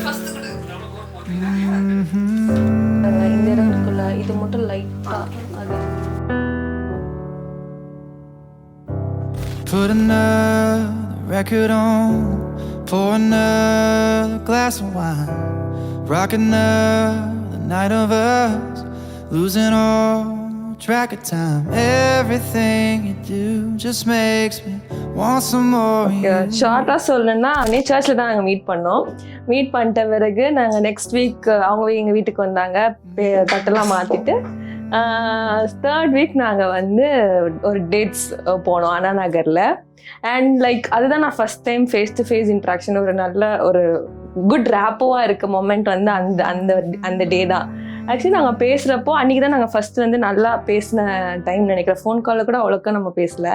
இந்த இடம் இருக்குல்ல, இது மட்டும் லைட்டா அது. Put another record on, pour another glass of wine, rock another night of us, losing all track of time. Everything you do just makes me want some more. ஷார்ட்டாக சொல்லணும்னா அன்னே சர்ச்சில் தான் நாங்கள் மீட் பண்ணோம். மீட் பண்ணிட்ட பிறகு நாங்கள் நெக்ஸ்ட் வீக் அவங்க எங்கள் வீட்டுக்கு வந்தாங்க, தட்டெல்லாம் மாற்றிட்டு. 3rd வீக் நாங்கள் வந்து ஒரு டேட்ஸ் போனோம் அண்ணா நகரில். அண்ட் லைக் அதுதான் நான் first time face to face interaction, ஒரு நல்ல ஒரு குட் ரேப்போவாக இருக்க மொமெண்ட் வந்து அந்த அந்த அந்த டே தான். ஆக்சுவலி நாங்கள் பேசுகிறப்போ அன்றைக்கி தான் நாங்கள் ஃபஸ்ட்டு வந்து நல்லா பேசின டைம் நினைக்கிறேன். ஃபோன் காலில் கூட அவ்வளோக்கா நம்ம பேசலை.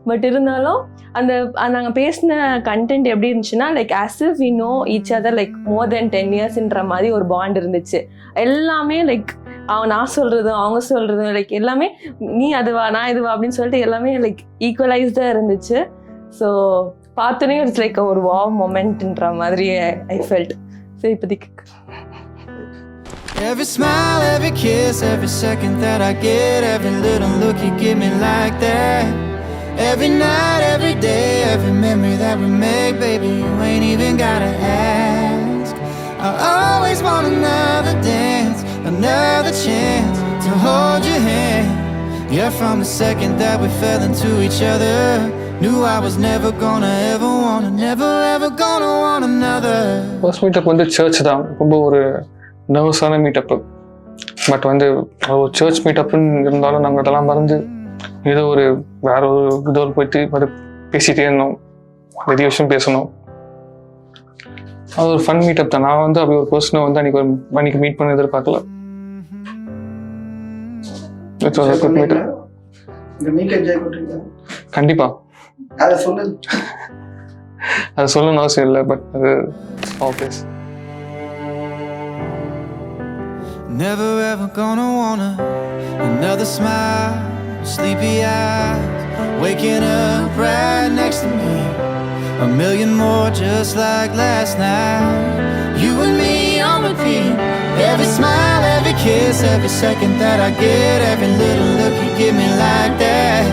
பட் இருந்தாலும் அந்த நாங்கள் பேசின கண்டென்ட் எப்படி இருந்துச்சுன்னா, like as if we know each other like more then 10 இயர்ஸ்ன்ற மாதிரி ஒரு பாண்ட் இருந்துச்சு. எல்லாமே லைக் நான் சொல்கிறதும் அவங்க சொல்கிறதும் லைக் எல்லாமே நீ அதுவா நான் இதுவா அப்படின்னு சொல்லிட்டு எல்லாமே லைக் ஈக்குவலைஸ்டாக இருந்துச்சு. ஸோ பார்த்தோன்னே இட்ஸ் லைக் ஒரு வாவ் மொமெண்ட்ன்ற மாதிரி ஐ ஃபெல்ட். ஸோ இப்போதைக்கு Every smile, every kiss, every second that I get, every little look you give me like that. Every night, every day, every memory that we make, baby, you ain't even gotta ask. I always want another dance, another chance to hold your hand. Yeah, from the second that we fell into each other, knew I was never gonna ever wanna, never ever gonna want another. First meetup வந்து search தான், ரொம்ப ஒரு நர்வஸான மீட்டப்பு. But வந்து ஒரு search மீட்டப்புன்னு இருந்தாலும் நாங்கள் அதெல்லாம் மறந்து ஏதோ ஒரு வேற ஒரு இதோடு போயிட்டு அது பேசிகிட்டே இருந்தோம், நிறைய விஷயம் பேசணும். அது ஒரு ஃபன் மீட்டப் தான். நான் வந்து அப்படி ஒரு பர்சனை வந்து அன்னைக்கு மீட் பண்ண எதிர்பார்க்கல. கண்டிப்பா அது சொல்லணும்னு அவசியம் இல்லை, பட் அது obvious. Never ever gonna wanna another smile, sleepy eyes, waking up right next to me. A million more just like last night. You and me on repeat. Every smile, every kiss, every second that I get, every little look you give me like that.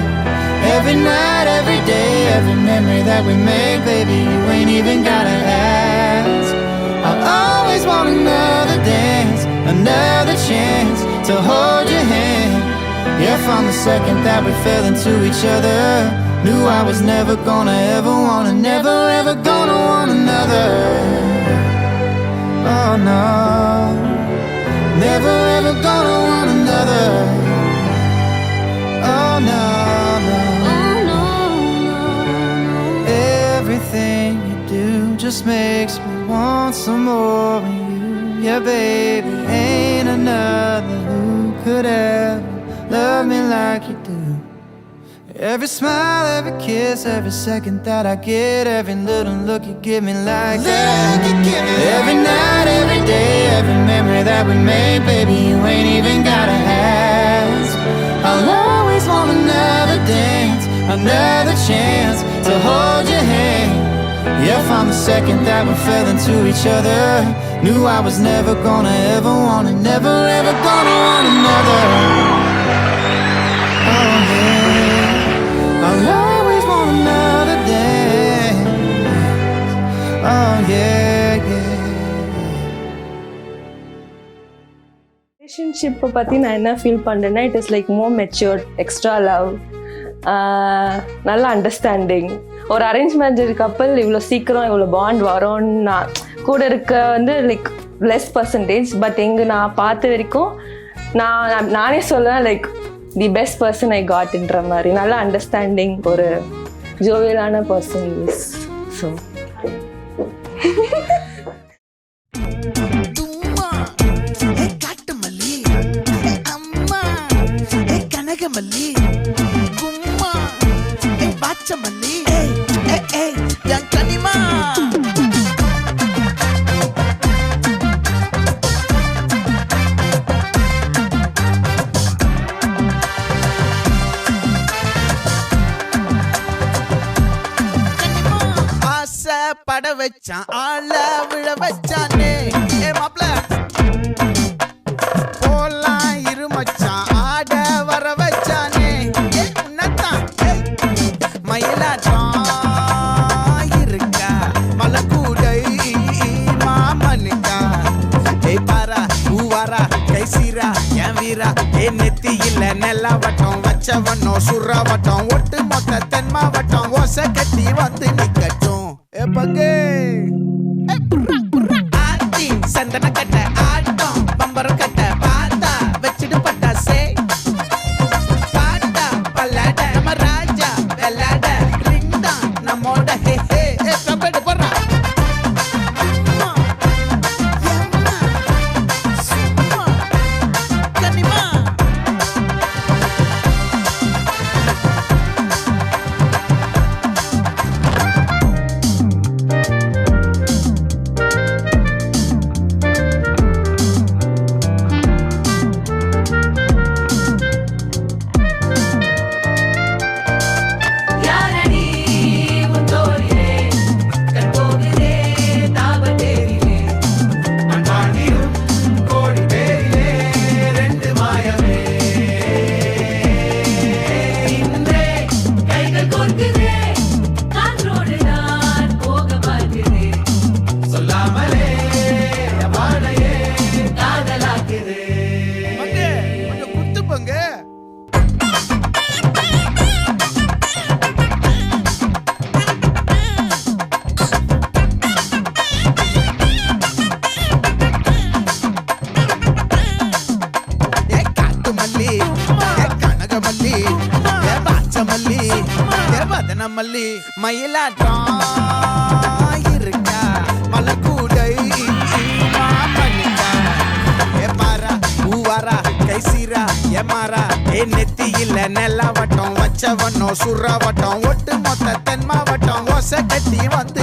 Every night, every day, every memory that we make, baby, you ain't even gotta ask. I always want another dance, another chance to hold your hand. Yeah, from the second that we fell into each other, knew I was never gonna ever wanna, never ever gonna want another. Oh no, never ever gonna want another. Oh no, no, oh no, no. Everything you do just makes me want some more of you. Yeah, baby, ain't another who could ever love me like you do. Every smile, every kiss, every second that I get, every little look you give me like that. Every night, every day, every memory that we made, baby, you ain't even gotta ask. I'll always want another dance, another chance to hold your hand. Yeah, from the second that we fell into each other, knew I was never gonna ever wanna, never ever gonna want another. Oh yeah, I'll always want another dance. Oh yeah, yeah. ரிலேஷன்ஷிப்பை பற்றி நான் என்ன feel பண்ணுறேன்னா, it is like more matured, extra love, நல்ல understanding. ஒரு arrange marriage கப்பல் இவ்வளோ சீக்கிரம் இவ்வளோ பாண்ட் வரும்னு நான் கூட இருக்க வந்து லைக் லெஸ் பர்சன்டேஜ். பட் நான் பார்த்த வரைக்கும் நானே சொல்லுவேன் like the best person I காட்ன்ற மாதிரி. நல்ல அண்டர்ஸ்டாண்டிங், ஒரு ஜோவியலான பர்சன். ஸோ பட வச்சான் ஆள விழ வச்சானே ஏ மாப்ள போலாம் இருமச்சான் ஆட வர வச்சானே ஏ உன்னத்தான் மயிலாட்டம் இருக்கா மலக்கூடை மாமனுக்கா ஏய் பாரா பூவாரா கைசீரா என் வீரா ஏ நெத்தி இல்ல நெல்லா வட்டம் வச்சவனோ சுறா வட்டம் ஒட்டு மொத்த தென் மாவட்டம் ஓசை கட்டி வந்து நிக்கட்டும் ஏ பங்கே ஆத்தி சந்தன கட்ட ஆட்டம் பம்பரம் கட்ட பாத்தா வச்சிடு பட்டாசே பாட்டா பல்லாட நம்ம ராஜா வெள்ளாட ரிங் தான் நம்மோட ஹே ஹே ஏ கபடி போறா கனிமா யாரடி உந்தோரிலே கற்போகிலே தாபத்தேரிலே மண்பாண்டியும் கோடி பேரிலே ரெண்டு மாயமே இன்றே கைகள் கோர்க்குதே காற்றோடு நான் போக பார்க்குதே சொல்லாமலே வாழையே காதலாக்குதே பங்கே கொஞ்சம் குத்து பங்கே ஏ காட்டு மல்லி ஏ கனக மல்லி ஏ பாச்ச மல்லி ஏ வதன மல்லி மயிலாட்டம் இருக்கா மலக்கூடை மாமனுக்கா ஏ பாரா பூவாரா கைசீரா ஏ மாறா ஏ நெத்தி இல்ல நெல்லா வட்டம் வச்சவனோ சுறா வட்டம் ஒட்டு மொத்த தென் மாவட்டம் ஓசை கட்டி வந்து